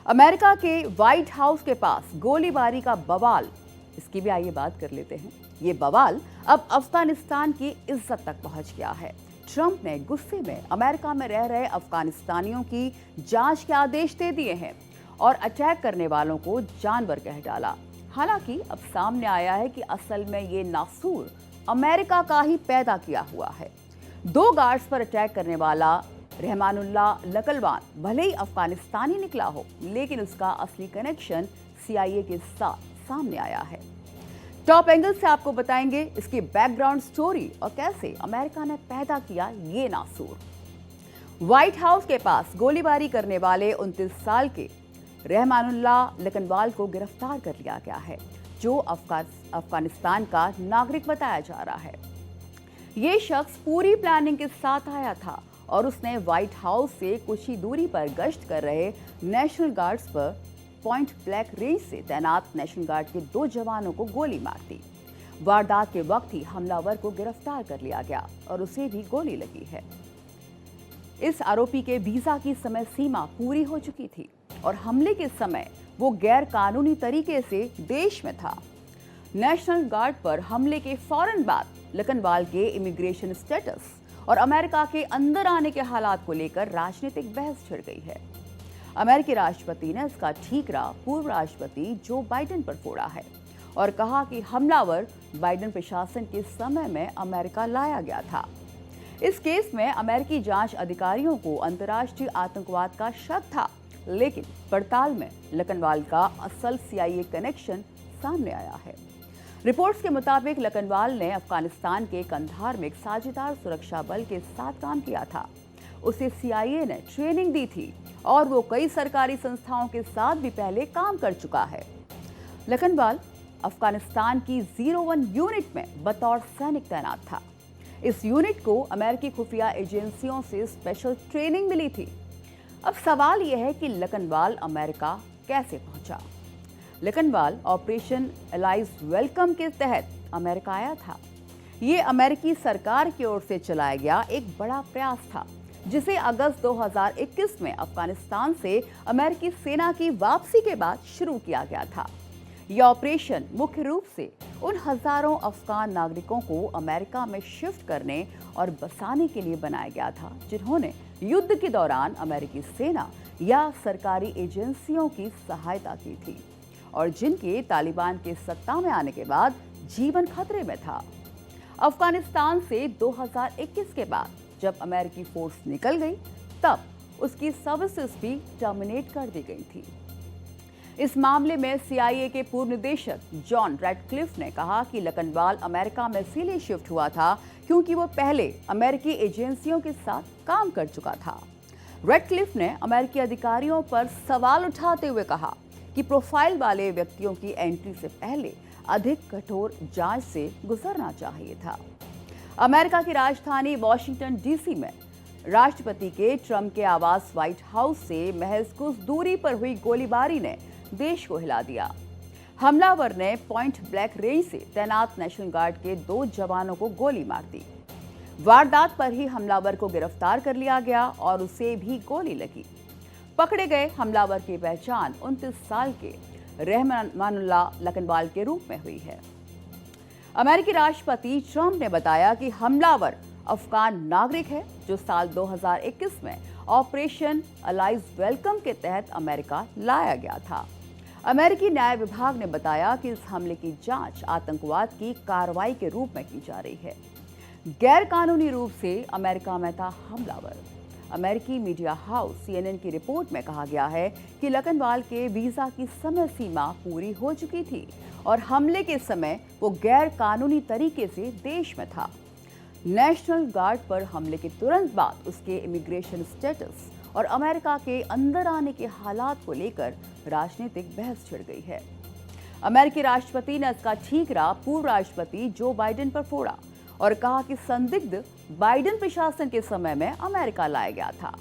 America के white house के पास गोलीबारी का बवाल, इसकी भी आइए बात कर लेते हैं। ये बवाल अब अफगानिस्तान की इज्जत तक पहुंच गया है। ट्रंप ने गुस्से में अमेरिका में रह रहे अफगानिस्तानियों की जांच के आदेश दे दिए हैं और अटैक करने वालों को जानवर कह डाला। हालांकि अब सामने आया है कि असल में ये नासूर अमेरिका का ही पैदा किया हुआ है। 2 गार्ड्स पर अटैक करने वाला रहमानुल्लाह लकलवान भले ही अफगानिस्तानी निकला हो, लेकिन उसका असली कनेक्शन CIA के साथ सामने आया है। टॉप एंगल से आपको बताएंगे इसकी बैकग्राउंड स्टोरी और कैसे अमेरिका ने पैदा किया ये नासूर। व्हाइट हाउस के पास गोलीबारी करने वाले 29 साल के रहमानुल्लाह लकनवाल को गिरफ्तार कर लिया गया है, जो अफगानिस्तान का नागरिक बताया जा रहा है। ये शख्स पूरी प्लानिंग के साथ आया था और उसने व्हाइट हाउस से कुछ ही दूरी पर गश्त कर रहे नेशनल गार्ड्स पर पॉइंट ब्लैंक रेंज से तैनात नेशनल गार्ड के 2 जवानों को गोली मार दी। वारदात के वक्त ही हमलावर को गिरफ्तार कर लिया गया और उसे भी गोली लगी है। इस आरोपी के वीजा की समय सीमा पूरी हो चुकी थी और हमले के समय वो गैर कानूनी तरीके से देश में था। नेशनल गार्ड पर हमले के फौरन बाद लकनवाल के इमिग्रेशन स्टेटस और अमेरिका के अंदर आने के हालात को लेकर राजनीतिक बहस छिड़ गई है। अमेरिकी राष्ट्रपति ने इसका ठीकरा पूर्व राष्ट्रपति जो बाइडेन पर फोड़ा है और कहा कि हमलावर बाइडेन प्रशासन के समय में अमेरिका लाया गया था। इस केस में अमेरिकी जांच अधिकारियों को अंतर्राष्ट्रीय आतंकवाद का शक था, लेकिन पड़ताल में लकनवाल का असल CIA कनेक्शन सामने आया है। रिपोर्ट्स के मुताबिक लकनवाल ने अफगानिस्तान के कंधार में एक साझेदार सुरक्षा बल के साथ काम किया था। उसे CIA ने ट्रेनिंग दी थी और वो कई सरकारी संस्थाओं के साथ भी पहले काम कर चुका है। लकनवाल अफगानिस्तान की 01 यूनिट में बतौर सैनिक तैनात था। इस यूनिट को अमेरिकी खुफिया एजेंसियों से स्पेशल ट्रेनिंग मिली थी। अब सवाल यह है कि लकनवाल अमेरिका कैसे पहुंचा। लकनवाल ऑपरेशन एलाइज वेलकम के तहत अमेरिका आया था। ये अमेरिकी सरकार की ओर से चलाया गया एक बड़ा प्रयास था, जिसे अगस्त 2021 में अफगानिस्तान से अमेरिकी सेना की वापसी के बाद शुरू किया गया था। यह ऑपरेशन मुख्य रूप से उन हजारों अफगान नागरिकों को अमेरिका में शिफ्ट करने और बसाने के लिए बनाया गया था, जिन्होंने युद्ध के दौरान अमेरिकी सेना या सरकारी एजेंसियों की सहायता की थी और जिनके तालिबान के सत्ता में आने के बाद जीवन खतरे में था। अफगानिस्तान से 2021 के बाद जब अमेरिकी फोर्स निकल गई, तब उसकी सर्विसेज भी टर्मिनेट कर दी गई थी। इस मामले में CIA के पूर्व निदेशक जॉन रैडक्लिफ ने कहा कि लकनवाल अमेरिका में इसलिए शिफ्ट हुआ था क्योंकि वो पहले अमेरिकी एजेंसियों के साथ काम कर चुका था। रैडक्लिफ ने अमेरिकी अधिकारियों पर सवाल उठाते हुए कहा कि प्रोफाइल वाले व्यक्तियों की एंट्री से पहले अधिक कठोर जांच से गुजरना चाहिए था। अमेरिका की राजधानी वॉशिंगटन DC में राष्ट्रपति के ट्रंप के आवास व्हाइट हाउस से महज कुछ दूरी पर हुई गोलीबारी ने देश को हिला दिया। हमलावर ने पॉइंट ब्लैंक रेंज से तैनात नेशनल गार्ड के 2 जवानों को गोली मार दी। वारदात पर ही हमलावर को गिरफ्तार कर लिया गया और उसे भी गोली लगी। पकड़े गए हमलावर की पहचान 29 साल के रहमानुल्लाह लकनवाल के रूप में हुई है। अमेरिकी राष्ट्रपति ट्रंप ने बताया कि हमलावर अफगान नागरिक है जो साल 2021 में ऑपरेशन एलाइज वेलकम के तहत अमेरिका लाया गया था। अमेरिकी न्याय विभाग ने बताया कि इस हमले की जांच आतंकवाद की कार्रवाई के रूप में की जा रही है। गैर कानूनी रूप से अमेरिका में था हमलावर। अमेरिकी मीडिया हाउस CNN की रिपोर्ट में कहा गया है कि लकनवाल के वीजा की समय सीमा पूरी हो चुकी थी और हमले के समय वो गैर कानूनी तरीके से देश में था। नेशनल गार्ड पर हमले के तुरंत बाद उसके इमिग्रेशन स्टेटस और अमेरिका के अंदर आने के हालात को लेकर राजनीतिक बहस छिड़ गई है। अमेरिकी राष्ट्रपति ने इसका ठीकरा पूर्व राष्ट्रपति जो बाइडेन पर फोड़ा और कहा कि संदिग्ध बाइडेन प्रशासन के समय में अमेरिका लाया गया था।